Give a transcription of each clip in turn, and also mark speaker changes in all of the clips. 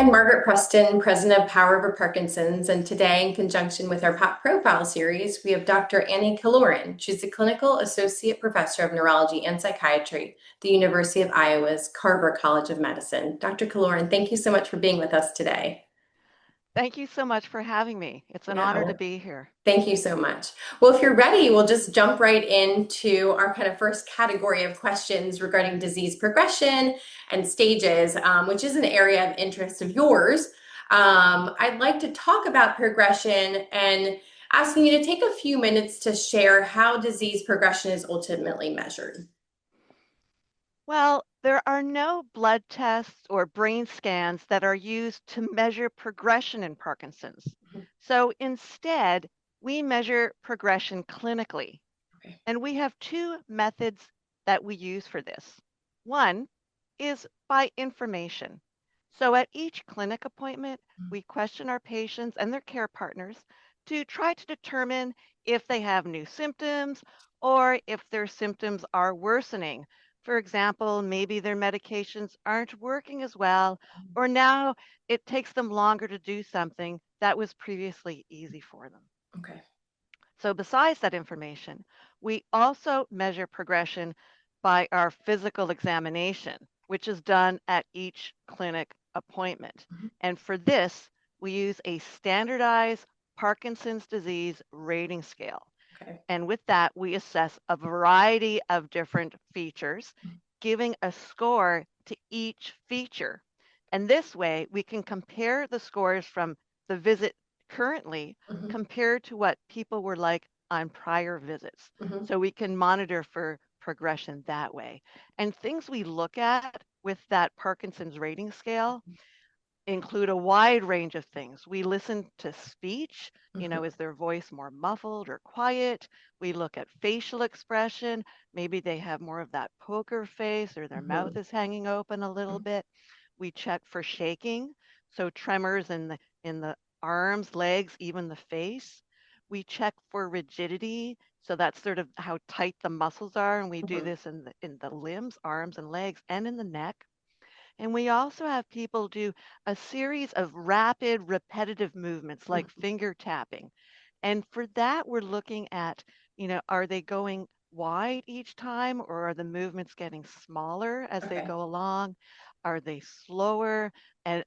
Speaker 1: I'm Margaret Preston, president of Power Over Parkinson's, and today, in conjunction with our Pop Profile series, we have Dr. Annie Killoran. She's a clinical associate professor of neurology and psychiatry at the University of Iowa's Carver College of Medicine. Dr. Killoran, thank you so much for being with us today.
Speaker 2: Thank you so much for having me. It's an honor to be here.
Speaker 1: Thank you so much. Well, if you're ready, we'll just jump right into our kind of first category of questions regarding disease progression and stages, which is an area of interest of yours. I'd like to talk about progression and asking you to take a few minutes to share how disease progression is ultimately measured.
Speaker 2: Well, there are no blood tests or brain scans that are used to measure progression in Parkinson's. So instead, we measure progression clinically.
Speaker 1: Okay.
Speaker 2: And we have two methods that we use for this. One is by information. So at each clinic appointment, we question our patients and their care partners to try to determine if they have new symptoms or if their symptoms are worsening. For example, maybe their medications aren't working as well, or now it takes them longer to do something that was previously easy for them.
Speaker 1: Okay.
Speaker 2: So besides that information, we also measure progression by our physical examination, which is done at each clinic appointment. And for this, we use a standardized Parkinson's disease rating scale.
Speaker 1: Okay.
Speaker 2: And with that, we assess a variety of different features, giving a score to each feature. And this way, we can compare the scores from the visit currently compared to what people were like on prior visits. So we can monitor for progression that way. And things we look at with that Parkinson's rating scale include a wide range of things. We listen to speech, is their voice more muffled or quiet? We look at facial expression. Maybe they have more of that poker face or their mouth is hanging open a little bit. We check for shaking, so tremors in the arms, legs, even the face. We check for rigidity, so that's sort of how tight the muscles are, and we do this in the limbs, arms and legs, and in the neck. And we also have people do a series of rapid, repetitive movements like finger tapping. And for that, we're looking at, are they going wide each time, or are the movements getting smaller as they go along? Are they slower,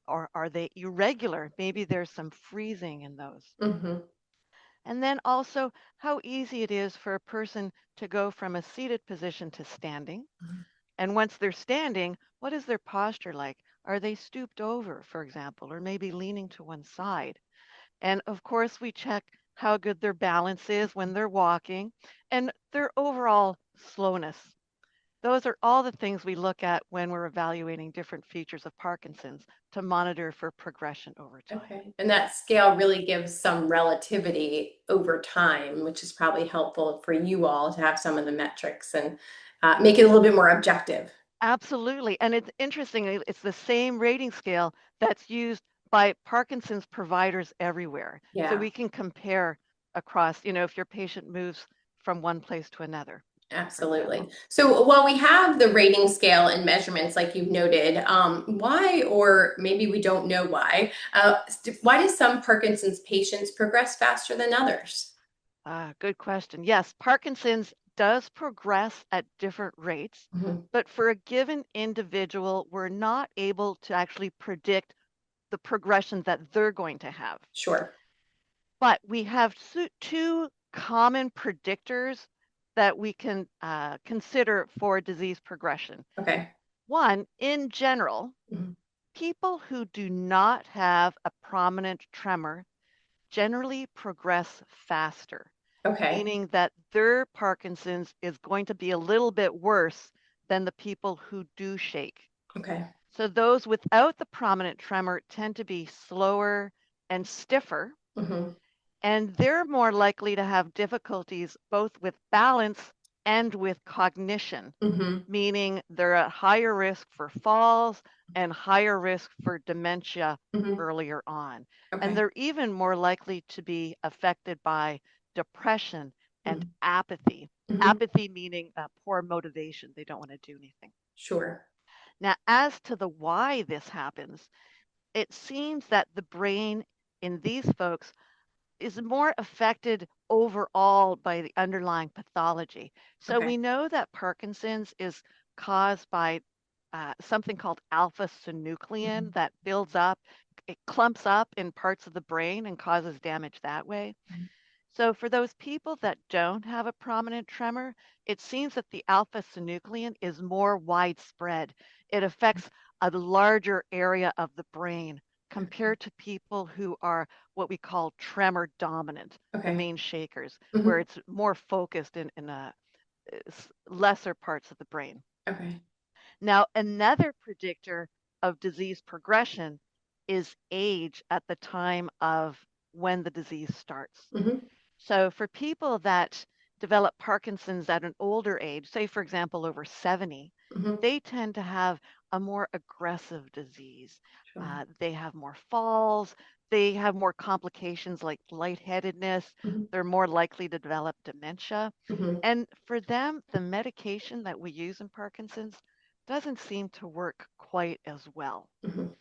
Speaker 2: or are they irregular? Maybe there's some freezing in those. And then also how easy it is for a person to go from a seated position to standing. And once they're standing, what is their posture like? Are they stooped over, for example, or maybe leaning to one side? And of course, we check how good their balance is when they're walking and their overall slowness. Those are all the things we look at when we're evaluating different features of Parkinson's to monitor for progression over time.
Speaker 1: Okay. And that scale really gives some relativity over time, which is probably helpful for you all to have some of the metrics and make it a little bit more objective.
Speaker 2: Absolutely. And it's interesting, it's the same rating scale that's used by Parkinson's providers everywhere.
Speaker 1: Yeah.
Speaker 2: So we can compare across, if your patient moves from one place to another.
Speaker 1: Absolutely. So while we have the rating scale and measurements, like you've noted, why, or maybe we don't know why do some Parkinson's patients progress faster than others?
Speaker 2: Good question. Yes, Parkinson's does progress at different rates, but for a given individual, we're not able to actually predict the progression that they're going to have.
Speaker 1: Sure.
Speaker 2: But we have two common predictors that we can consider for disease progression.
Speaker 1: Okay.
Speaker 2: One, in general, people who do not have a prominent tremor generally progress faster.
Speaker 1: Okay.
Speaker 2: Meaning that their Parkinson's is going to be a little bit worse than the people who do shake.
Speaker 1: Okay.
Speaker 2: So those without the prominent tremor tend to be slower and stiffer. And they're more likely to have difficulties both with balance and with cognition, meaning they're at higher risk for falls and higher risk for dementia earlier on. And they're even more likely to be affected by depression and apathy. Apathy meaning poor motivation. They don't want to do anything.
Speaker 1: Sure.
Speaker 2: Now, as to the why this happens, it seems that the brain in these folks is more affected overall by the underlying pathology. So
Speaker 1: Okay.
Speaker 2: we know that Parkinson's is caused by something called alpha synuclein
Speaker 1: Mhm.
Speaker 2: that builds up, it clumps up in parts of the brain and causes damage that way.
Speaker 1: Okay.
Speaker 2: So for those people that don't have a prominent tremor, it seems that the alpha synuclein is more widespread. It affects a larger area of the brain
Speaker 1: Okay.
Speaker 2: compared to people who are what we call tremor dominant, the
Speaker 1: Okay.
Speaker 2: main shakers, where
Speaker 1: Mhm.
Speaker 2: it's more focused in lesser parts of the brain.
Speaker 1: Okay.
Speaker 2: Now, another predictor of disease progression is age at the time of when the disease starts.
Speaker 1: Mhm.
Speaker 2: So for people that develop Parkinson's at an older age, say for example over 70,
Speaker 1: Mhm.
Speaker 2: they tend to have a more aggressive disease.
Speaker 1: Sure.
Speaker 2: They have more falls, they have more complications like lightheadedness,
Speaker 1: Mhm.
Speaker 2: they're more likely to develop dementia.
Speaker 1: Mhm.
Speaker 2: And for them, the medication that we use in Parkinson's doesn't seem to work quite as well.
Speaker 1: Mhm.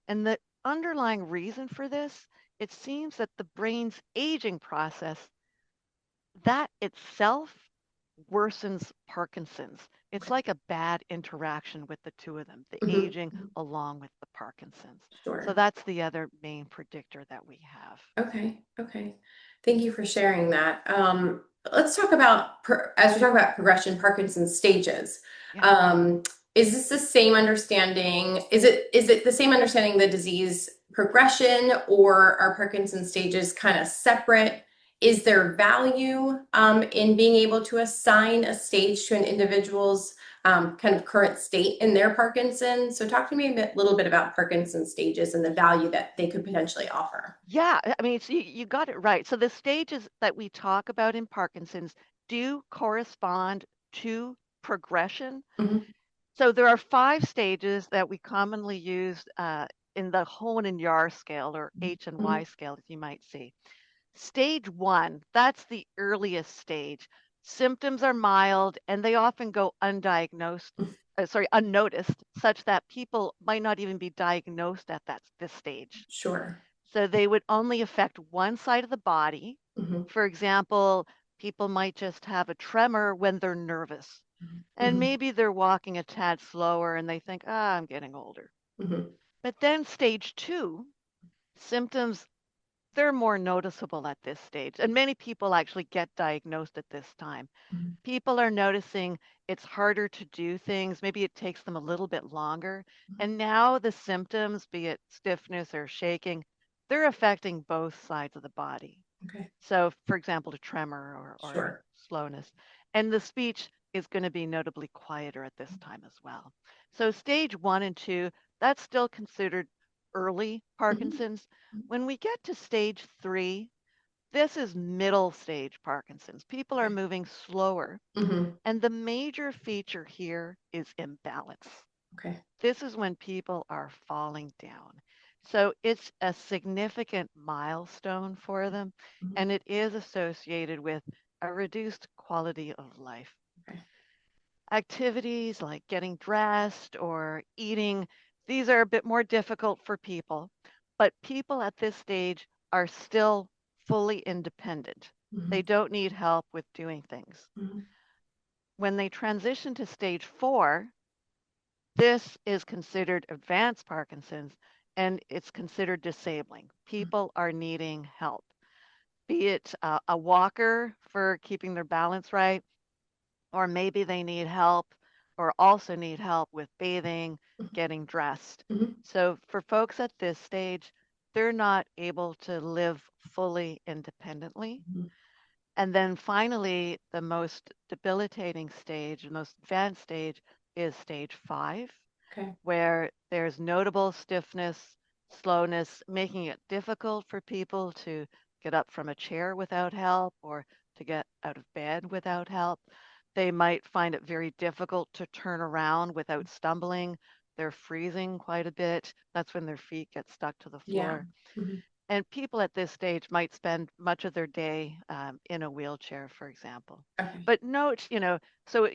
Speaker 2: And the underlying reason for this, it seems that the brain's aging process that itself worsens Parkinson's. It's
Speaker 1: Okay.
Speaker 2: like a bad interaction with the two of them, the
Speaker 1: Mhm.
Speaker 2: aging
Speaker 1: Mhm.
Speaker 2: along with the Parkinson's. So
Speaker 1: Sure.
Speaker 2: that's the other main predictor that we have.
Speaker 1: Okay, okay. Thank you for sharing that. Let's talk about, as we talk about progression, Parkinson's stages.
Speaker 2: Yeah.
Speaker 1: Um, is this the same understanding? Is it the same understanding the disease progression, or are Parkinson's stages kind of separate? Is there value in being able to assign a stage to an individual's kind of current state in their Parkinson's? So talk to me little bit about Parkinson's stages and the value that they could potentially offer.
Speaker 2: Yeah, I mean, so you got it right. So the stages that we talk about in Parkinson's do correspond to progression.
Speaker 1: Mhm.
Speaker 2: So there are 5 stages that we commonly use in the Hone and Yar scale or H and Y
Speaker 1: Mhm.
Speaker 2: scale, as you might see. Stage 1, that's the earliest stage. Symptoms are mild and they often go unnoticed, such that people might not even be diagnosed at this stage.
Speaker 1: Sure.
Speaker 2: So they would only affect one side of the body.
Speaker 1: Mhm.
Speaker 2: For example, people might just have a tremor when they're nervous,
Speaker 1: Mhm.
Speaker 2: and
Speaker 1: Mhm.
Speaker 2: maybe they're walking a tad slower and they think, ah, I'm getting older.
Speaker 1: Mhm.
Speaker 2: But then stage 2, symptoms they're more noticeable at this stage. And many people actually get diagnosed at this time.
Speaker 1: Mhm.
Speaker 2: People are noticing it's harder to do things. Maybe it takes them a little bit longer.
Speaker 1: Mhm.
Speaker 2: And now the symptoms, be it stiffness or shaking, they're affecting both sides of the body.
Speaker 1: Okay.
Speaker 2: So, for example, a tremor or
Speaker 1: Sure.
Speaker 2: slowness. And the speech is going to be notably quieter at this time as well. So, stage 1 and 2, that's still considered early
Speaker 1: Mhm.
Speaker 2: Parkinson's. When we get to stage 3, this is middle stage Parkinson's. People are
Speaker 1: Okay.
Speaker 2: moving slower.
Speaker 1: Mhm.
Speaker 2: And the major feature here is imbalance.
Speaker 1: Okay.
Speaker 2: This is when people are falling down. So it's a significant milestone for them,
Speaker 1: Mhm.
Speaker 2: and it is associated with a reduced quality of life.
Speaker 1: Okay.
Speaker 2: Activities like getting dressed or eating, these are a bit more difficult for people, but people at this stage are still fully independent. They
Speaker 1: Mhm.
Speaker 2: don't need help with doing things.
Speaker 1: Mhm.
Speaker 2: When they transition to stage 4, this is considered advanced Parkinson's and it's considered disabling. People are needing help, be it a walker for keeping their balance right, or maybe they need help or also need help with bathing,
Speaker 1: Mhm.
Speaker 2: getting dressed.
Speaker 1: Mhm.
Speaker 2: So for folks at this stage, they're not able to live fully independently.
Speaker 1: Mhm.
Speaker 2: And then finally, the most debilitating stage, the most advanced stage is stage 5
Speaker 1: Okay.
Speaker 2: where there's notable stiffness, slowness, making it difficult for people to get up from a chair without help or to get out of bed without help. They might find it very difficult to turn around without stumbling. They're freezing quite a bit. That's when their feet get stuck to the
Speaker 1: Yeah.
Speaker 2: floor.
Speaker 1: Mhm.
Speaker 2: And people at this stage might spend much of their day in a wheelchair, for example.
Speaker 1: Okay.
Speaker 2: But note, so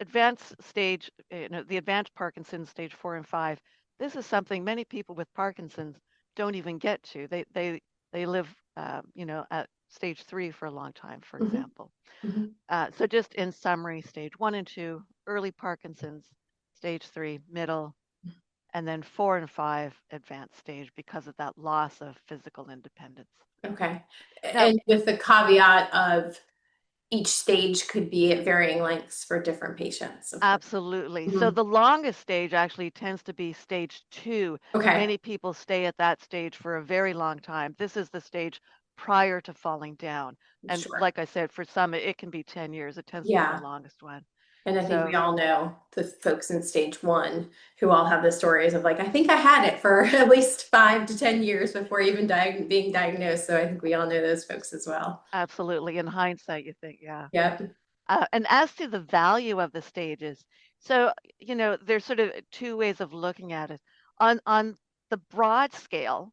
Speaker 2: advanced stage, the advanced Parkinson's stage 4 and 5, this is something many people with Parkinson's don't even get to. They live, at stage 3 for a long time, for
Speaker 1: Hmm.
Speaker 2: example.
Speaker 1: Hmm.
Speaker 2: So just in summary, stage 1 and 2, early Parkinson's, stage 3, middle, and then 4 and 5, advanced stage because of that loss of physical independence.
Speaker 1: Okay.
Speaker 2: Now,
Speaker 1: And with the caveat of each stage could be at varying lengths for different patients, of course.
Speaker 2: absolutely. So
Speaker 1: Mhm.
Speaker 2: the longest stage actually tends to be stage 2.
Speaker 1: Okay,
Speaker 2: Many people stay at that stage for a very long time. This is the stage prior to falling down. And
Speaker 1: sure.
Speaker 2: like I said, for some, it can be 10 years. It tends to be the
Speaker 1: Yeah.
Speaker 2: longest one.
Speaker 1: And I think we
Speaker 2: So
Speaker 1: all know the folks in stage one who all have the stories of like, I think I had it for at least 5 to 10 years before even being diagnosed. So I think we all know those folks as well.
Speaker 2: absolutely. In hindsight, you think, yeah.
Speaker 1: Yep.
Speaker 2: And as to the value of the stages, so there's sort of two ways of looking at it. On the broad scale,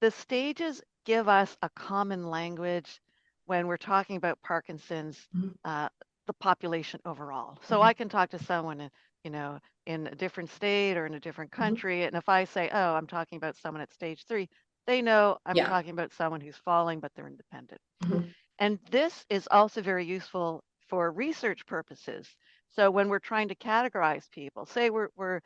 Speaker 2: the stages give us a common language when we're talking about Parkinson's,
Speaker 1: Mhm.
Speaker 2: uh, the population overall. So
Speaker 1: Okay.
Speaker 2: I can talk to someone you know, in a different state or in a different
Speaker 1: Mhm.
Speaker 2: country, and if I say, "Oh, I'm talking about someone at stage 3," they know I'm
Speaker 1: Yeah.
Speaker 2: talking about someone who's falling, but they're independent.
Speaker 1: Mhm.
Speaker 2: And this is also very useful for research purposes. So when we're trying to categorize people, say we're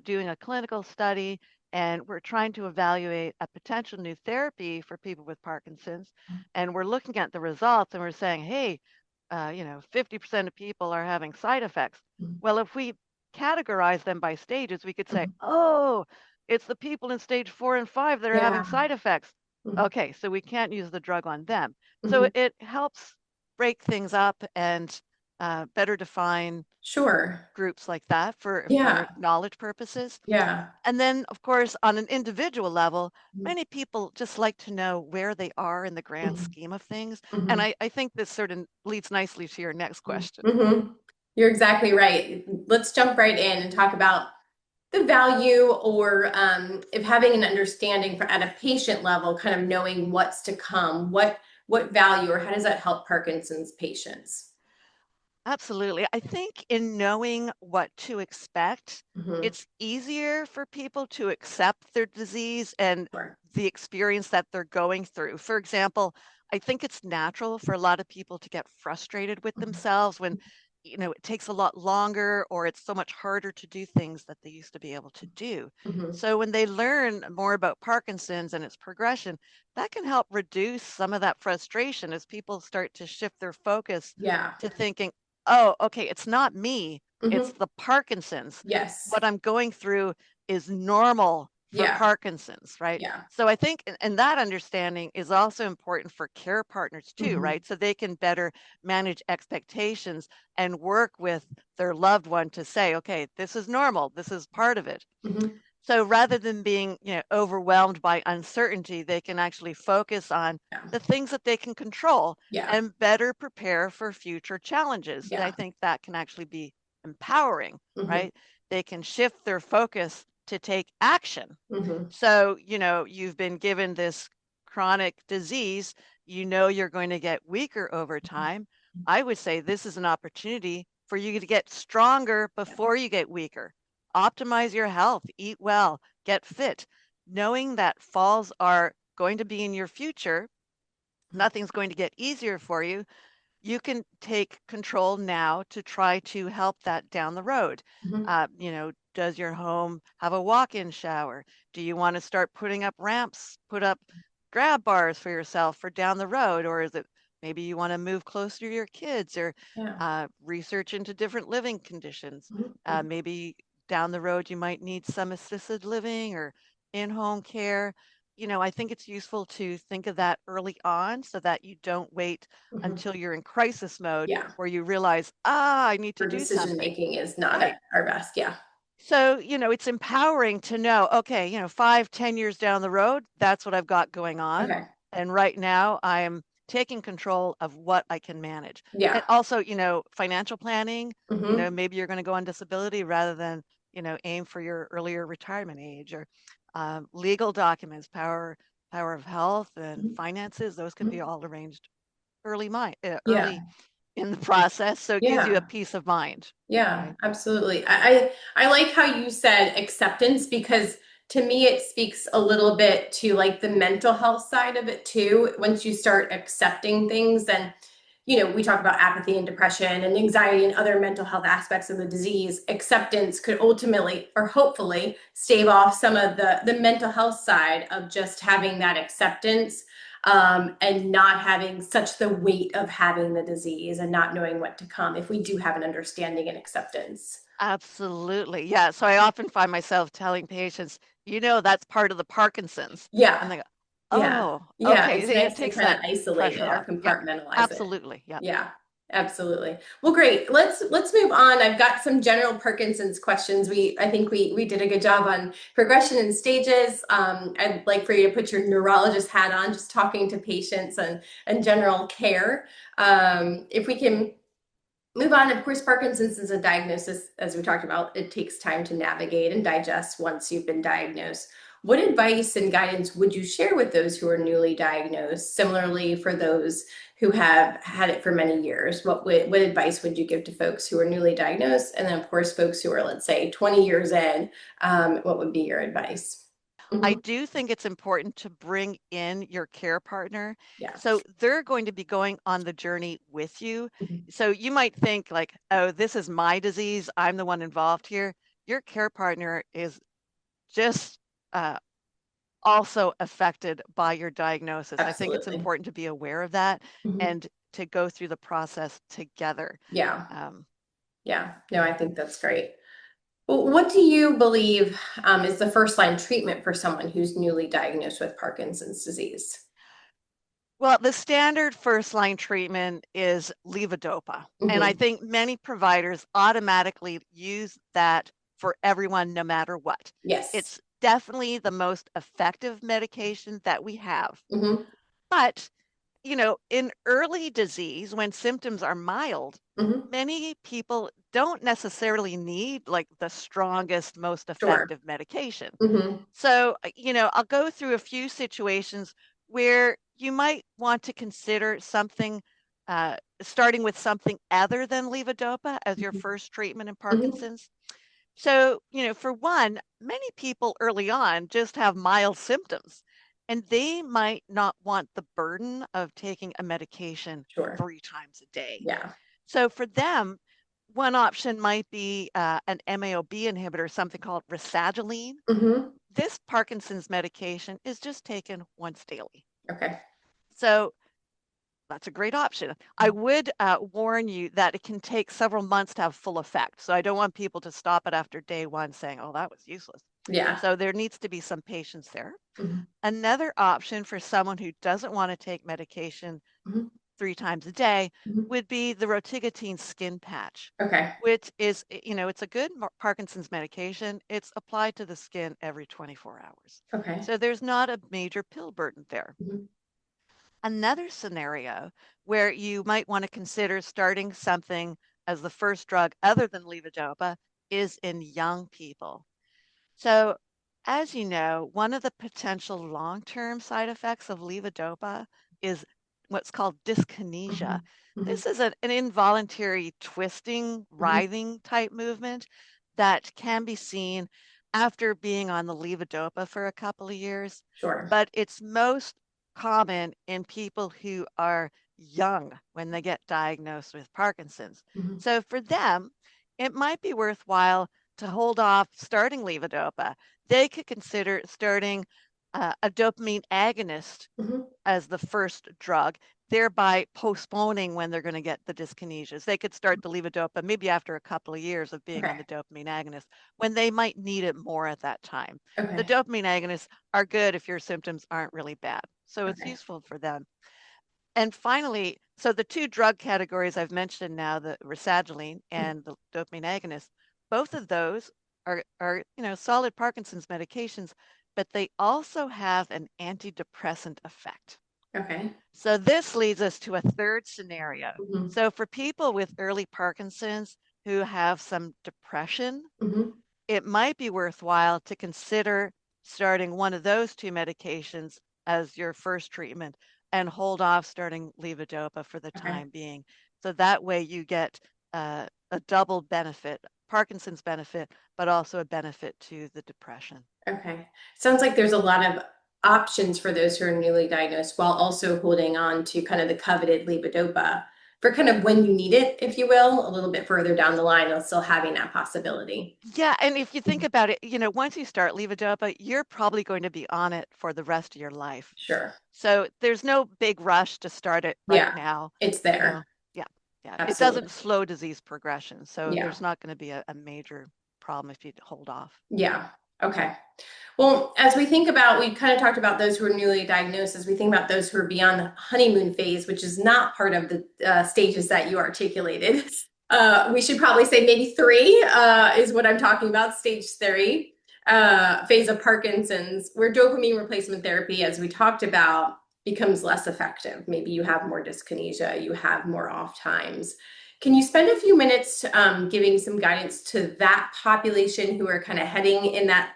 Speaker 2: doing a clinical study and we're trying to evaluate a potential new therapy for people with Parkinson's, and we're looking at the results and we're saying, hey, 50% of people are having side effects.
Speaker 1: Mhm.
Speaker 2: Well, if we categorize them by stages, we could say,
Speaker 1: Mhm.
Speaker 2: oh, it's the people in stage 4 and 5 that are
Speaker 1: Yeah.
Speaker 2: having side effects.
Speaker 1: Mhm.
Speaker 2: Okay, so we can't use the drug on them. So
Speaker 1: Mhm.
Speaker 2: it helps break things up and better define
Speaker 1: Sure.
Speaker 2: groups like that for
Speaker 1: Yeah.
Speaker 2: knowledge purposes.
Speaker 1: Yeah.
Speaker 2: And then, of course, on an individual level,
Speaker 1: Mhm.
Speaker 2: many people just like to know where they are in the grand
Speaker 1: Mhm.
Speaker 2: scheme of things. And
Speaker 1: Mhm.
Speaker 2: I think this sort of leads nicely to your next question.
Speaker 1: Mhm. You're exactly right. Let's jump right in and talk about the value or if having an understanding for at a patient level, kind of knowing what's to come, what value or how does that help Parkinson's patients?
Speaker 2: Absolutely. I think in knowing what to expect,
Speaker 1: Hmm.
Speaker 2: it's easier for people to accept their disease and
Speaker 1: Sure.
Speaker 2: the experience that they're going through. For example, I think it's natural for a lot of people to get frustrated with themselves when, it takes a lot longer or it's so much harder to do things that they used to be able to do.
Speaker 1: Hmm.
Speaker 2: So when they learn more about Parkinson's and its progression, that can help reduce some of that frustration as people start to shift their focus
Speaker 1: Yeah.
Speaker 2: to thinking, oh, okay, it's not me, it's
Speaker 1: Hmm.
Speaker 2: the Parkinson's.
Speaker 1: Yes.
Speaker 2: What I'm going through is normal for
Speaker 1: Yeah.
Speaker 2: Parkinson's, right?
Speaker 1: Yeah.
Speaker 2: So I think, and that understanding is also important for care partners too,
Speaker 1: Hmm.
Speaker 2: right? So they can better manage expectations and work with their loved one to say, okay, this is normal, this is part of it.
Speaker 1: Hmm.
Speaker 2: So rather than being, overwhelmed by uncertainty, they can actually focus on
Speaker 1: Yeah.
Speaker 2: the things that they can control
Speaker 1: Yeah.
Speaker 2: and better prepare for future challenges. And I
Speaker 1: Yeah.
Speaker 2: think that can actually be empowering,
Speaker 1: Hmm.
Speaker 2: right? They can shift their focus to take action.
Speaker 1: Hmm.
Speaker 2: So, you've been given this chronic disease, you're going to get weaker over time. I would say this is an opportunity for you to get stronger before you get weaker. Optimize your health, eat well, get fit, knowing that falls are going to be in your future. Nothing's going to get easier for you. You can take control now to try to help that down the road.
Speaker 1: Hmm.
Speaker 2: Does your home have a walk-in shower? Do you want to start putting up ramps, put up grab bars for yourself for down the road? Or is it maybe you want to move closer to your kids or
Speaker 1: Yeah.
Speaker 2: research into different living conditions?
Speaker 1: Hmm.
Speaker 2: Maybe down the road you might need some assisted living or in-home care. I think it's useful to think of that early on so that you don't wait
Speaker 1: Hmm.
Speaker 2: until you're in crisis mode
Speaker 1: Yeah.
Speaker 2: where you realize, I need to
Speaker 1: Our
Speaker 2: do
Speaker 1: decision
Speaker 2: something.
Speaker 1: making is not
Speaker 2: Right.
Speaker 1: at our best. Yeah.
Speaker 2: So, it's empowering to know, okay, 5, 10 years down the road, that's what I've got going on.
Speaker 1: Okay.
Speaker 2: And right now I am taking control of what I can manage. And
Speaker 1: Yeah.
Speaker 2: also, financial planning,
Speaker 1: Hmm.
Speaker 2: maybe you're going to go on disability rather than, aim for your earlier retirement age or legal documents, power of health and finances, those can be all arranged
Speaker 1: Yeah.
Speaker 2: early in the process, so it gives you a
Speaker 1: Yeah.
Speaker 2: peace of mind,
Speaker 1: Yeah,
Speaker 2: right?
Speaker 1: absolutely. I like how you said acceptance because to me it speaks a little bit to like the mental health side of it too. Once you start accepting things, then we talk about apathy and depression and anxiety and other mental health aspects of the disease. Acceptance could ultimately or hopefully stave off some of the mental health side of just having that acceptance, and not having such the weight of having the disease and not knowing what to come if we do have an understanding and acceptance.
Speaker 2: Absolutely. Yeah. So I often find myself telling patients, that's part of the Parkinson's.
Speaker 1: Yeah,
Speaker 2: And they go,
Speaker 1: yeah,
Speaker 2: oh,
Speaker 1: yeah.
Speaker 2: okay.
Speaker 1: It's
Speaker 2: It
Speaker 1: nice to
Speaker 2: takes
Speaker 1: kind
Speaker 2: that
Speaker 1: of isolate
Speaker 2: pressure
Speaker 1: it or
Speaker 2: off. Yep.
Speaker 1: compartmentalize it.
Speaker 2: Absolutely. Yep.
Speaker 1: Yeah, absolutely. Well, great. Let's move on. I've got some general Parkinson's questions. I think we did a good job on progression and stages. I'd like for you to put your neurologist hat on, just talking to patients and general care. If we can move on, of course, Parkinson's is a diagnosis, as we talked about. It takes time to navigate and digest once you've been diagnosed. What advice and guidance would you share with those who are newly diagnosed? Similarly, for those who have had it for many years, what advice would you give to folks who are newly diagnosed? And then, of course, folks who are, let's say, 20 years in, what would be your advice?
Speaker 2: I
Speaker 1: Mhm.
Speaker 2: do think it's important to bring in your care partner.
Speaker 1: Yeah.
Speaker 2: So they're going to be going on the journey with you.
Speaker 1: Mhm.
Speaker 2: So you might think like, oh, this is my disease. I'm the one involved here. Your care partner is just also affected by your diagnosis. I think it's
Speaker 1: Absolutely.
Speaker 2: important to be aware of that
Speaker 1: Mhm.
Speaker 2: and to go through the process together.
Speaker 1: Yeah.
Speaker 2: Um,
Speaker 1: Yeah. No, I think that's great. Well, what do you believe is the first line treatment for someone who's newly diagnosed with Parkinson's disease?
Speaker 2: well, the standard first line treatment is levodopa. And I
Speaker 1: Hmm.
Speaker 2: think many providers automatically use that for everyone, no matter what.
Speaker 1: Yes.
Speaker 2: It's definitely the most effective medication that we have.
Speaker 1: Hmm.
Speaker 2: But in early disease, when symptoms are mild,
Speaker 1: Hmm.
Speaker 2: many people don't necessarily need like the strongest, most
Speaker 1: Sure.
Speaker 2: effective medication.
Speaker 1: Hmm.
Speaker 2: So, I'll go through a few situations where you might want to consider something, starting with something other than levodopa as your first treatment in
Speaker 1: Hmm.
Speaker 2: Parkinson's. So, for one, many people early on just have mild symptoms and they might not want the burden of taking a medication
Speaker 1: Sure.
Speaker 2: 3 times a day.
Speaker 1: Yeah.
Speaker 2: So, for them, one option might be an MAOB inhibitor, something called rasagiline.
Speaker 1: Hmm.
Speaker 2: This Parkinson's medication is just taken once daily.
Speaker 1: Okay.
Speaker 2: So, that's a great option. I would warn you that it can take several months to have full effect. So I don't want people to stop it after day one saying, oh, that was useless.
Speaker 1: Yeah.
Speaker 2: So there needs to be some patience there.
Speaker 1: Hmm.
Speaker 2: Another option for someone who doesn't want to take medication
Speaker 1: Hmm.
Speaker 2: 3 times a day
Speaker 1: Hmm.
Speaker 2: would be the rotigotine skin patch,
Speaker 1: Okay.
Speaker 2: which is, it's a good Parkinson's medication. It's applied to the skin every 24 hours.
Speaker 1: Okay.
Speaker 2: So there's not a major pill burden there.
Speaker 1: Hmm.
Speaker 2: Another scenario where you might want to consider starting something as the first drug other than levodopa is in young people. So, as you know, one of the potential long-term side effects of levodopa is what's called dyskinesia.
Speaker 1: Hmm. Hmm.
Speaker 2: This is an involuntary twisting,
Speaker 1: Hmm.
Speaker 2: writhing type movement that can be seen after being on the levodopa for a couple of years,
Speaker 1: Sure.
Speaker 2: but it's most common in people who are young when they get diagnosed with Parkinson's.
Speaker 1: Hmm.
Speaker 2: So for them, it might be worthwhile to hold off starting levodopa. They could consider starting a dopamine agonist
Speaker 1: Hmm.
Speaker 2: as the first drug, thereby postponing when they're going to get the dyskinesias. They could start the levodopa maybe after a couple of years of being on
Speaker 1: Okay.
Speaker 2: the dopamine agonist when they might need it more at that time. The
Speaker 1: Okay.
Speaker 2: dopamine agonists are good if your symptoms aren't really bad. So it's
Speaker 1: Okay.
Speaker 2: useful for them. And finally, so the two drug categories I've mentioned now, the rasagiline and the dopamine agonist, both of those are solid Parkinson's medications, but they also have an antidepressant effect.
Speaker 1: Okay.
Speaker 2: So this leads us to a third scenario.
Speaker 1: Hmm.
Speaker 2: So for people with early Parkinson's who have some depression,
Speaker 1: Hmm.
Speaker 2: it might be worthwhile to consider starting one of those two medications as your first treatment and hold off starting levodopa for the
Speaker 1: Okay.
Speaker 2: time being. So that way you get a double benefit, Parkinson's benefit, but also a benefit to the depression.
Speaker 1: Okay. Sounds like there's a lot of options for those who are newly diagnosed while also holding on to kind of the coveted levodopa for kind of when you need it, if you will, a little bit further down the line, while still having that possibility.
Speaker 2: Yeah, and if you think about it, once you start levodopa, you're probably going to be on it for the rest of your life.
Speaker 1: Sure.
Speaker 2: So there's no big rush to start it right
Speaker 1: Yeah,
Speaker 2: now.
Speaker 1: it's
Speaker 2: You know,
Speaker 1: there.
Speaker 2: yeah, yeah. It
Speaker 1: Absolutely.
Speaker 2: doesn't slow disease progression, so
Speaker 1: Yeah.
Speaker 2: there's not going to be a major problem if you hold off.
Speaker 1: Yeah. Okay. Well, as we think about, we kind of talked about those who are newly diagnosed, as we think about those who are beyond the honeymoon phase, which is not part of the stages that you articulated. We should probably say maybe three is what I'm talking about, stage three, phase of Parkinson's, where dopamine replacement therapy, as we talked about, becomes less effective. Maybe you have more dyskinesia, you have more off times. Can you spend a few minutes giving some guidance to that population who are kind of heading in that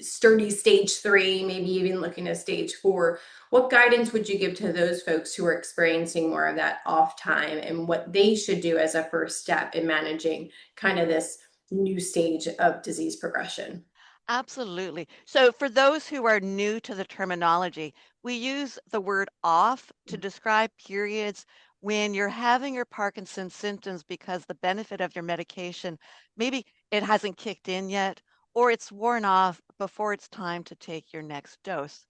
Speaker 1: sturdy stage three, maybe even looking at stage four? What guidance would you give to those folks who are experiencing more of that off time and what they should do as a first step in managing kind of this new stage of disease progression?
Speaker 2: Absolutely. So for those who are new to the terminology, we use the word off to describe periods when you're having your Parkinson's symptoms because the benefit of your medication, maybe it hasn't kicked in yet, or it's worn off before it's time to take your next dose.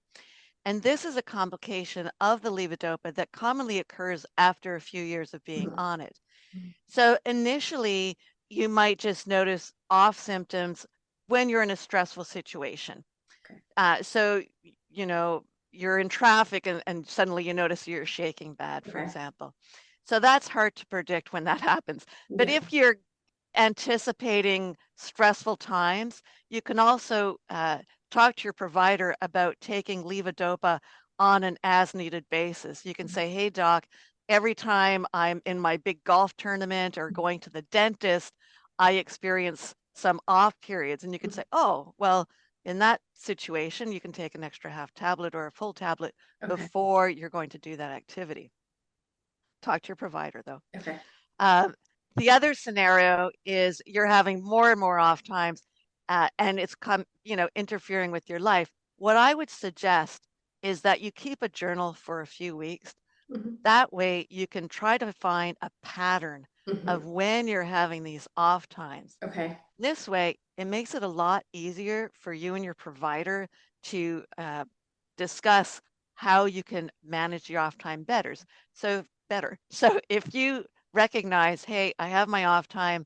Speaker 2: And this is a complication of the levodopa that commonly occurs after a few years of being
Speaker 1: Mhm.
Speaker 2: on it. So initially, you might just notice off symptoms when you're in a stressful situation.
Speaker 1: Okay.
Speaker 2: You know, you're in traffic and suddenly you notice you're shaking bad, for
Speaker 1: Okay.
Speaker 2: example. So that's hard to predict when that happens. But
Speaker 1: Yeah.
Speaker 2: if you're anticipating stressful times, you can also talk to your provider about taking levodopa on an as needed basis. You can say, hey, doc, every time I'm in my big golf tournament or going to the dentist, I experience some off periods. And you could say, oh, well, in that situation, you can take an extra half tablet or a full tablet
Speaker 1: Okay.
Speaker 2: before you're going to do that activity. Talk to your provider, though.
Speaker 1: Okay.
Speaker 2: Uh, the other scenario is you're having more and more off times, and it's interfering with your life. What I would suggest is that you keep a journal for a few weeks.
Speaker 1: Mhm.
Speaker 2: That way you can try to find a pattern of
Speaker 1: Mhm.
Speaker 2: when you're having these off times.
Speaker 1: Okay.
Speaker 2: This way, it makes it a lot easier for you and your provider to discuss how you can manage your off time better. So if you recognize, hey, I have my off time,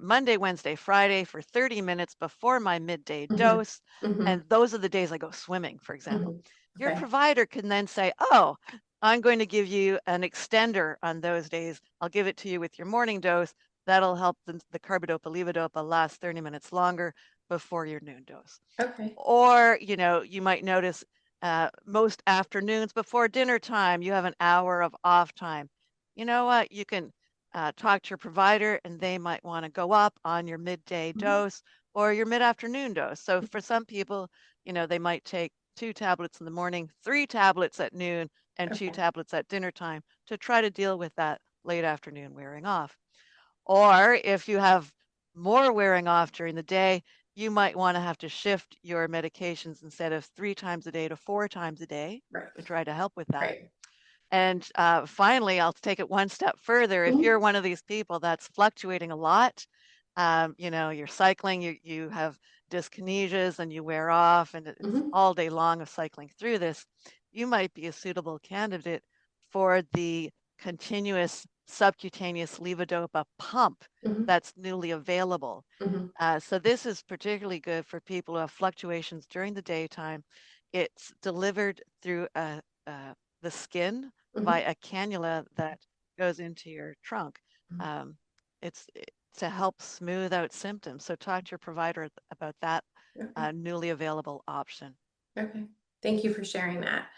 Speaker 2: Monday, Wednesday, Friday for 30 minutes before my midday
Speaker 1: Mhm.
Speaker 2: dose,
Speaker 1: Mhm.
Speaker 2: and those are the days I go swimming, for example.
Speaker 1: Mhm.
Speaker 2: Your
Speaker 1: Okay.
Speaker 2: provider can then say, oh, I'm going to give you an extender on those days. I'll give it to you with your morning dose. That'll help the carbidopa levodopa last 30 minutes longer before your noon dose.
Speaker 1: Okay.
Speaker 2: Or, you might notice most afternoons before dinner time, you have an hour of off time. You know what? You can talk to your provider and they might want to go up on your midday
Speaker 1: Mhm.
Speaker 2: dose or your mid-afternoon dose. So for some people, they might take 2 tablets in the morning, 3 tablets at noon, and two
Speaker 1: Okay.
Speaker 2: tablets at dinner time to try to deal with that late afternoon wearing off. Or if you have more wearing off during the day, you might want to have to shift your medications instead of 3 times a day to 4 times a day
Speaker 1: Right.
Speaker 2: to try to help with that.
Speaker 1: Right.
Speaker 2: And finally, I'll take it one step further. If
Speaker 1: Mhm.
Speaker 2: you're one of these people that's fluctuating a lot, you're cycling, you have dyskinesias and you wear off, and it's
Speaker 1: Mhm.
Speaker 2: all day long of cycling through this, you might be a suitable candidate for the continuous subcutaneous levodopa pump
Speaker 1: Mhm.
Speaker 2: that's newly available.
Speaker 1: Mhm.
Speaker 2: So this is particularly good for people who have fluctuations during the daytime. It's delivered through the skin by
Speaker 1: Mhm.
Speaker 2: a cannula that goes into your trunk.
Speaker 1: Mhm.
Speaker 2: Um, it's to help smooth out symptoms. So talk to your provider about that
Speaker 1: Okay.
Speaker 2: newly available option.
Speaker 1: Okay. Thank you for sharing that.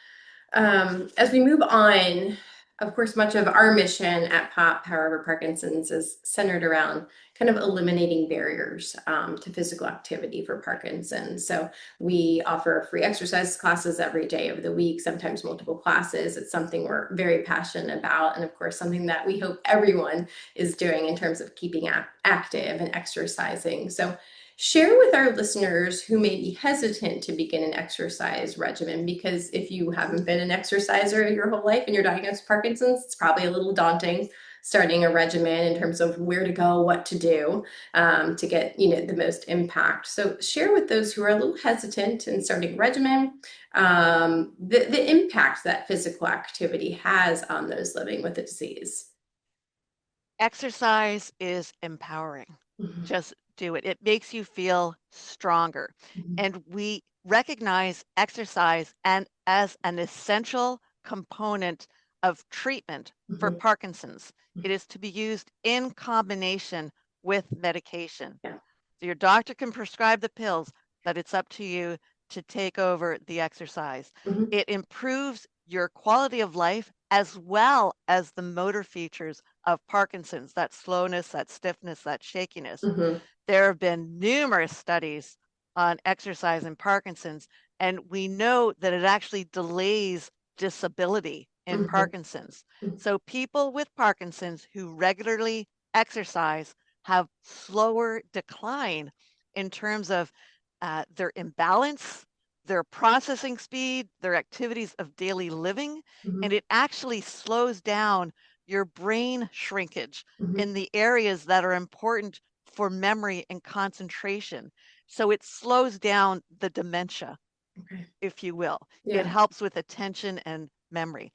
Speaker 1: As we move on, Of course, much of our mission at POP, Power Over Parkinson's, is centered around kind of eliminating barriers to physical activity for Parkinson's. So we offer free exercise classes every day of the week, sometimes multiple classes. It's something we're very passionate about, and of course, something that we hope everyone is doing in terms of keeping active and exercising. So share with our listeners who may be hesitant to begin an exercise regimen, because if you haven't been an exerciser your whole life and you're diagnosed with Parkinson's, it's probably a little daunting starting a regimen in terms of where to go, what to do to get the most impact. So share with those who are a little hesitant in starting a regimen the impact that physical activity has on those living with the disease.
Speaker 2: Exercise is empowering.
Speaker 1: Mhm,
Speaker 2: Just do it. It makes you feel stronger.
Speaker 1: mhm,
Speaker 2: And we recognize exercise and as an essential component of treatment for
Speaker 1: mhm,
Speaker 2: Parkinson's.
Speaker 1: mhm.
Speaker 2: It is to be used in combination with medication.
Speaker 1: Yeah.
Speaker 2: So your doctor can prescribe the pills, but it's up to you to take over the exercise.
Speaker 1: Mhm,
Speaker 2: It improves your quality of life as well as the motor features of Parkinson's, that slowness, that stiffness, that shakiness.
Speaker 1: mhm,
Speaker 2: There have been numerous studies on exercise in Parkinson's, and we know that it actually delays disability in
Speaker 1: mhm,
Speaker 2: Parkinson's.
Speaker 1: mhm,
Speaker 2: So people with Parkinson's who regularly exercise have slower decline in terms of their imbalance, their processing speed, their activities of daily living, and
Speaker 1: mhm,
Speaker 2: it actually slows down your brain shrinkage
Speaker 1: mhm.
Speaker 2: in the areas that are important for memory and concentration. So it slows down the dementia,
Speaker 1: Okay.
Speaker 2: if you will. It
Speaker 1: Yeah.
Speaker 2: helps with attention and memory.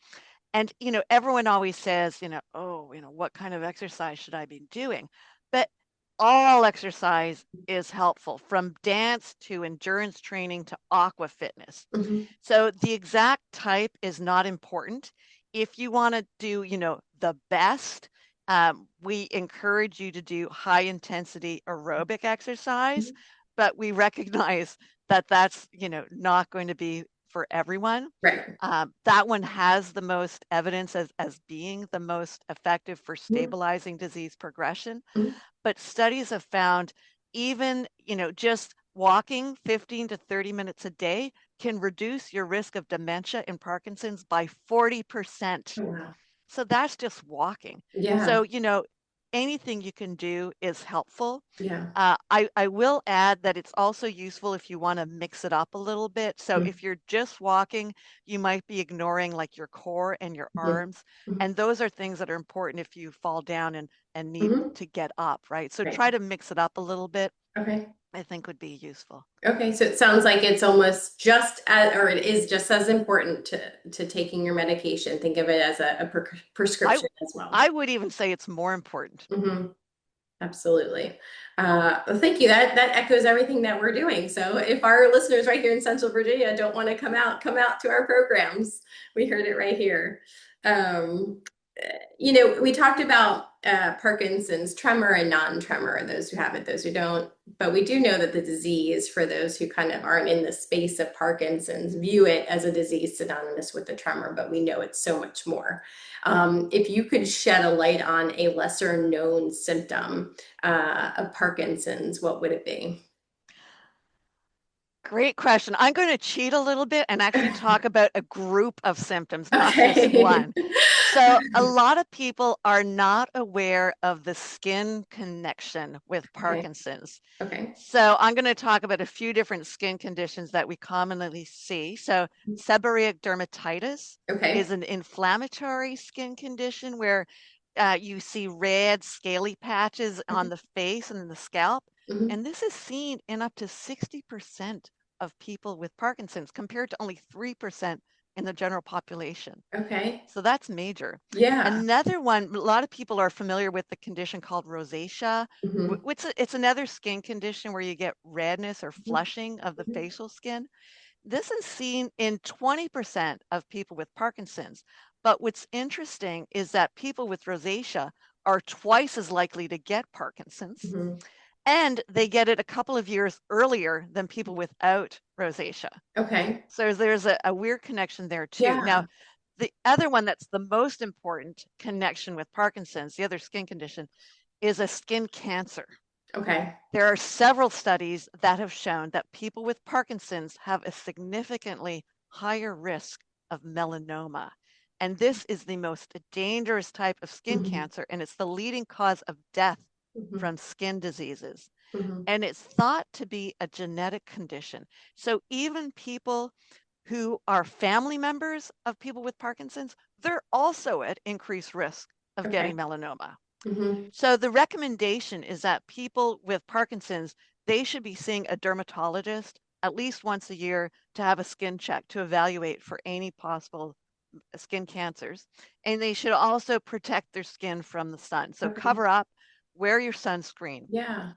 Speaker 2: And, everyone always says, oh, what kind of exercise should I be doing? But all exercise is helpful, from dance to endurance training to aqua fitness.
Speaker 1: Mhm,
Speaker 2: So the exact type is not important. If you want to do, the best, we encourage you to do high intensity aerobic exercise,
Speaker 1: mhm.
Speaker 2: but we recognize that that's, not going to be for everyone.
Speaker 1: Right.
Speaker 2: That one has the most evidence as being the most effective for
Speaker 1: Mhm,
Speaker 2: stabilizing disease progression.
Speaker 1: mhm,
Speaker 2: But studies have found even, just walking 15 to 30 minutes a day can reduce your risk of dementia and Parkinson's by 40%.
Speaker 1: oh, wow.
Speaker 2: So that's just walking.
Speaker 1: Yeah.
Speaker 2: So, anything you can do is helpful.
Speaker 1: Yeah.
Speaker 2: I will add that it's also useful if you want to mix it up a little bit. So
Speaker 1: Mhm,
Speaker 2: if you're just walking, you might be ignoring like your core and your
Speaker 1: mhm,
Speaker 2: arms.
Speaker 1: mhm,
Speaker 2: And those are things that are important if you fall down and need
Speaker 1: mhm.
Speaker 2: to get up, right? So
Speaker 1: Right.
Speaker 2: try to mix it up a little bit,
Speaker 1: Okay.
Speaker 2: I think would be useful.
Speaker 1: Okay. So it sounds like it's almost just as, or it is just as important to taking your medication. Think of it as a
Speaker 2: I
Speaker 1: prescription as well.
Speaker 2: I would even say it's more important.
Speaker 1: Hmm. Absolutely. Well, thank you. That echoes everything that we're doing. So if our listeners right here in Central Virginia don't want to come out to our programs. We heard it right here. Um, we talked about Parkinson's, tremor and non-tremor, those who have it, those who don't. But we do know that the disease, for those who kind of aren't in the space of Parkinson's, view it as a disease synonymous with the tremor, but we know it's so much more. If you could shed a light on a lesser known symptom of Parkinson's, what would it be?
Speaker 2: Great question. I'm going to cheat a little bit and actually talk about a group of symptoms, not just
Speaker 1: Okay.
Speaker 2: one. So, a lot of people are not aware of the skin connection with
Speaker 1: Okay.
Speaker 2: Parkinson's.
Speaker 1: Okay.
Speaker 2: So, I'm going to talk about a few different skin conditions that we commonly see. So, seborrheic dermatitis is
Speaker 1: Okay.
Speaker 2: an inflammatory skin condition where you see red, scaly patches on
Speaker 1: Okay.
Speaker 2: the face and the scalp.
Speaker 1: Mhm.
Speaker 2: And this is seen in up to 60% of people with Parkinson's compared to only 3% in the general population.
Speaker 1: Okay.
Speaker 2: So that's major.
Speaker 1: Yeah.
Speaker 2: Another one, a lot of people are familiar with the condition called rosacea,
Speaker 1: Mhm.
Speaker 2: which it's another skin condition where you get redness or
Speaker 1: Mhm.
Speaker 2: flushing of the
Speaker 1: Mhm.
Speaker 2: facial skin. This is seen in 20% of people with Parkinson's. But what's interesting is that people with rosacea are twice as likely to get Parkinson's,
Speaker 1: Mhm.
Speaker 2: and they get it a couple of years earlier than people without rosacea.
Speaker 1: Okay.
Speaker 2: So there's a weird connection there too. Now,
Speaker 1: Yeah.
Speaker 2: The other one that's the most important connection with Parkinson's, the other skin condition, is a skin cancer.
Speaker 1: Okay.
Speaker 2: There are several studies that have shown that people with Parkinson's have a significantly higher risk of melanoma. And this is the most dangerous type of skin
Speaker 1: Mm-hmm.
Speaker 2: cancer, and it's the leading cause of death
Speaker 1: Mm-hmm.
Speaker 2: from skin diseases.
Speaker 1: Mm-hmm.
Speaker 2: And it's thought to be a genetic condition. So even people who are family members of people with Parkinson's, they're also at increased risk of
Speaker 1: Okay.
Speaker 2: getting melanoma.
Speaker 1: Mm-hmm.
Speaker 2: So the recommendation is that people with Parkinson's, they should be seeing a dermatologist at least once a year to have a skin check to evaluate for any possible skin cancers. And they should also protect their skin from the sun. So
Speaker 1: Okay.
Speaker 2: cover up, wear your sunscreen.
Speaker 1: Yeah.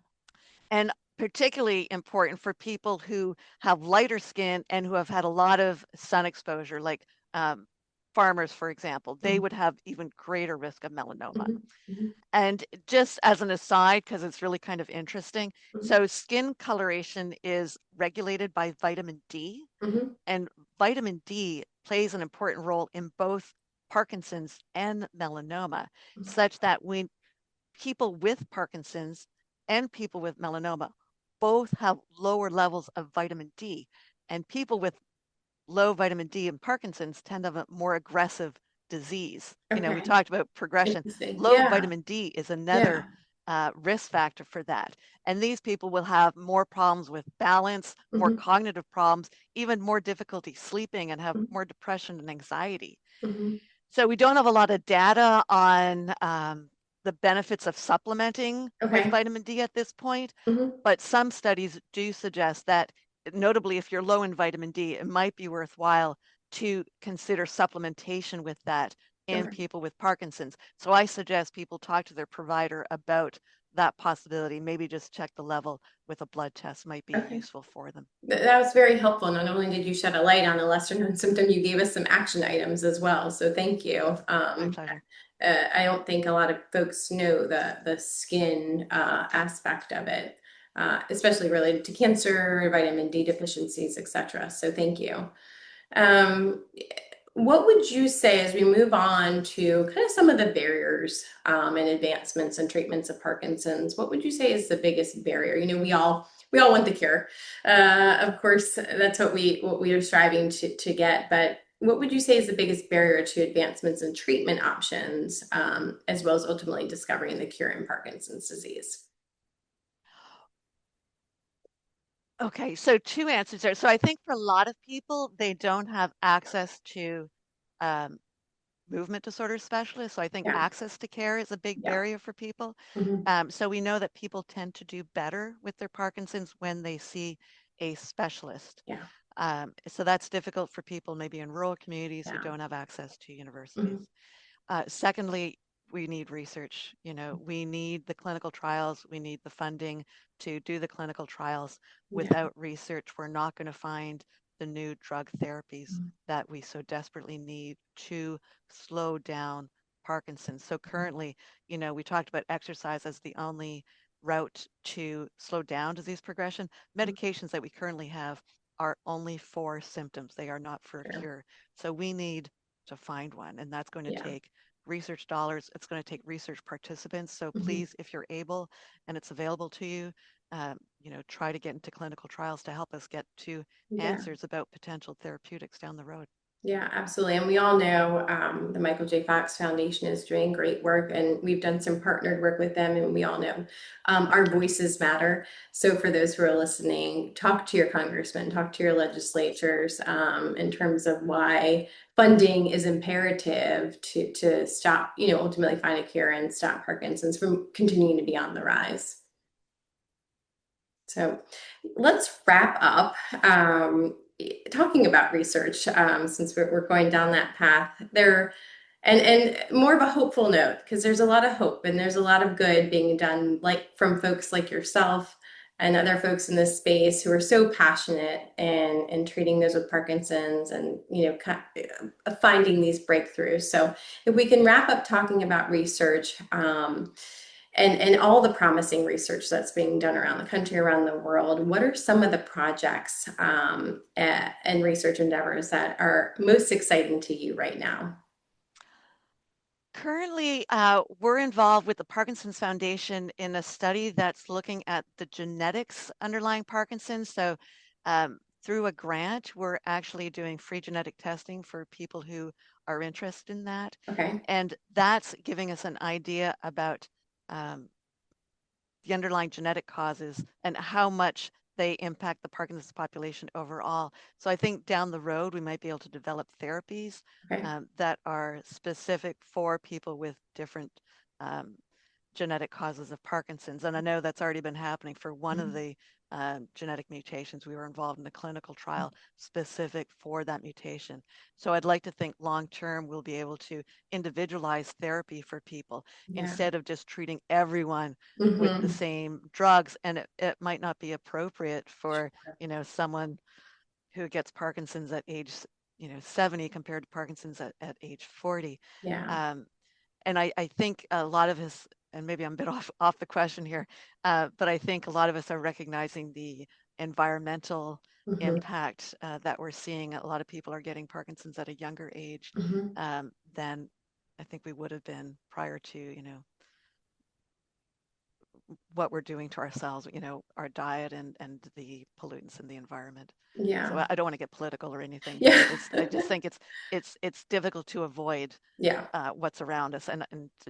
Speaker 2: And particularly important for people who have lighter skin and who have had a lot of sun exposure, like farmers, for example, they
Speaker 1: Mm-hmm.
Speaker 2: would have even greater risk of melanoma.
Speaker 1: Mm-hmm.
Speaker 2: And just as an aside, because it's really kind of interesting,
Speaker 1: Mm-hmm.
Speaker 2: so skin coloration is regulated by vitamin D,
Speaker 1: Mm-hmm.
Speaker 2: and vitamin D plays an important role in both Parkinson's and melanoma, such that when people with Parkinson's and people with melanoma both have lower levels of vitamin D, and people with low vitamin D and Parkinson's tend to have a more aggressive disease. You know, we
Speaker 1: Okay.
Speaker 2: talked about progression.
Speaker 1: Interesting.
Speaker 2: Low
Speaker 1: Yeah.
Speaker 2: vitamin D is another
Speaker 1: Yeah.
Speaker 2: risk factor for that. And these people will have more problems with balance, more
Speaker 1: Mm-hmm.
Speaker 2: cognitive problems, even more difficulty sleeping, and have
Speaker 1: Mm-hmm.
Speaker 2: more depression and anxiety.
Speaker 1: Mm-hmm.
Speaker 2: So we don't have a lot of data on the benefits of supplementing with
Speaker 1: Okay.
Speaker 2: vitamin D at this point,
Speaker 1: Mm-hmm.
Speaker 2: but some studies do suggest that, notably if you're low in vitamin D, it might be worthwhile to consider supplementation with that in
Speaker 1: Okay.
Speaker 2: people with Parkinson's. So I suggest people talk to their provider about that possibility. Maybe just check the level with a blood test might be
Speaker 1: Okay.
Speaker 2: useful for them.
Speaker 1: That was very helpful. Not only did you shed a light on a lesser known symptom, you gave us some action items as well. So thank you.
Speaker 2: My pleasure.
Speaker 1: I don't think a lot of folks know the skin aspect of it, especially related to cancer, vitamin D deficiencies, etc. So thank you. Um, what would you say as we move on to kind of some of the barriers and advancements and treatments of Parkinson's? What would you say is the biggest barrier? You know, we all want the cure. Of course, that's what we are striving to get. But what would you say is the biggest barrier to advancements in treatment options, as well as ultimately discovering the cure in Parkinson's disease?
Speaker 2: Okay, so two answers there. So I think for a lot of people, they don't have access to um, movement disorder specialists. So I think
Speaker 1: Yeah,
Speaker 2: access to care is a big
Speaker 1: yeah,
Speaker 2: barrier for people.
Speaker 1: hmm
Speaker 2: So we know that people tend to do better with their Parkinson's when they see a specialist.
Speaker 1: yeah,
Speaker 2: So that's difficult for people maybe in rural communities who
Speaker 1: yeah,
Speaker 2: don't have access to universities.
Speaker 1: hmm
Speaker 2: Secondly, we need research. You know, we need the clinical trials. We need the funding to do the clinical trials.
Speaker 1: yeah,
Speaker 2: Without research, we're not going to find the new drug therapies that we so desperately need to slow down Parkinson's. So currently, you know, we talked about exercise as the only route to slow down disease progression. Medications that we currently have are only for symptoms. They are not for a
Speaker 1: sure,
Speaker 2: cure. So we need to find one, and that's going to
Speaker 1: yeah.
Speaker 2: take research dollars. It's going to take research participants. So
Speaker 1: hmm
Speaker 2: please, if you're able and it's available to you, you know, try to get into clinical trials to help us get to
Speaker 1: Yeah.
Speaker 2: answers about potential therapeutics down the road.
Speaker 1: Yeah, absolutely. And we all know the Michael J. Fox Foundation is doing great work, and we've done some partnered work with them, and we all know our voices matter. So, for those who are listening, talk to your congressman, talk to your legislatures in terms of why funding is imperative to stop, you know, ultimately find a cure and stop Parkinson's from continuing to be on the rise. So let's wrap up talking about research since we're going down that path there. And more of a hopeful note, because there's a lot of hope and there's a lot of good being done, like from folks like yourself and other folks in this space who are so passionate in treating those with Parkinson's and, you know, finding these breakthroughs. So if we can wrap up talking about research, and all the promising research that's being done around the country, around the world, what are some of the projects and research endeavors that are most exciting to you right now?
Speaker 2: Currently, we're involved with the Parkinson's Foundation in a study that's looking at the genetics underlying Parkinson's. So, through a grant, we're actually doing free genetic testing for people who are interested in that.
Speaker 1: Okay.
Speaker 2: And that's giving us an idea about um, the underlying genetic causes and how much they impact the Parkinson's population overall. So I think down the road, we might be able to develop therapies
Speaker 1: Okay.
Speaker 2: that are specific for people with different um, genetic causes of Parkinson's. And I know that's already been happening for one of
Speaker 1: Mhm.
Speaker 2: the genetic mutations. We were involved in a clinical trial specific for that mutation. So I'd like to think long term we'll be able to individualize therapy for people
Speaker 1: Yeah.
Speaker 2: instead of just treating everyone with the
Speaker 1: Hmm.
Speaker 2: same drugs. And it might not be appropriate for,
Speaker 1: Sure.
Speaker 2: someone who gets Parkinson's at age, 70 compared to Parkinson's at age 40.
Speaker 1: Yeah.
Speaker 2: Um, and I think a lot of us, and maybe I'm a bit off the question here, but I think a lot of us are recognizing the environmental
Speaker 1: Hmm.
Speaker 2: impact that we're seeing. A lot of people are getting Parkinson's at a younger age
Speaker 1: Hmm.
Speaker 2: than I think we would have been prior to, what we're doing to ourselves, our diet and the pollutants in the environment. So
Speaker 1: Yeah.
Speaker 2: I don't want to get political or anything, but
Speaker 1: Yeah.
Speaker 2: I just think it's difficult to avoid
Speaker 1: Yeah.
Speaker 2: what's around us, and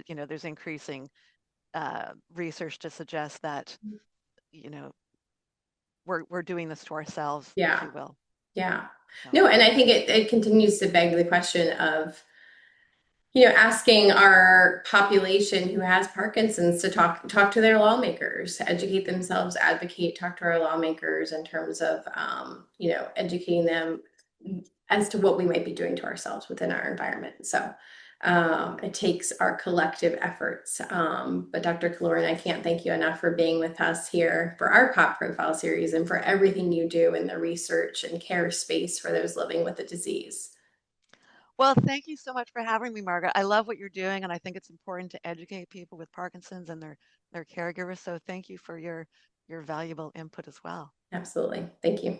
Speaker 2: there's increasing research to suggest that you know we're doing this to ourselves, if
Speaker 1: Yeah.
Speaker 2: you will.
Speaker 1: Yeah.
Speaker 2: So
Speaker 1: No, and I think it continues to beg the question of, asking our population who has Parkinson's to talk to their lawmakers, educate themselves, advocate, talk to our lawmakers in terms of, educating them as to what we might be doing to ourselves within our environment. So it takes our collective efforts. But Dr. Killoran, I can't thank you enough for being with us here for our Pop Profile series and for everything you do in the research and care space for those living with the disease.
Speaker 2: well, thank you so much for having me, Margaret. I love what you're doing, and I think it's important to educate people with Parkinson's and their caregivers. So thank you for your valuable input as well.
Speaker 1: Absolutely. Thank you.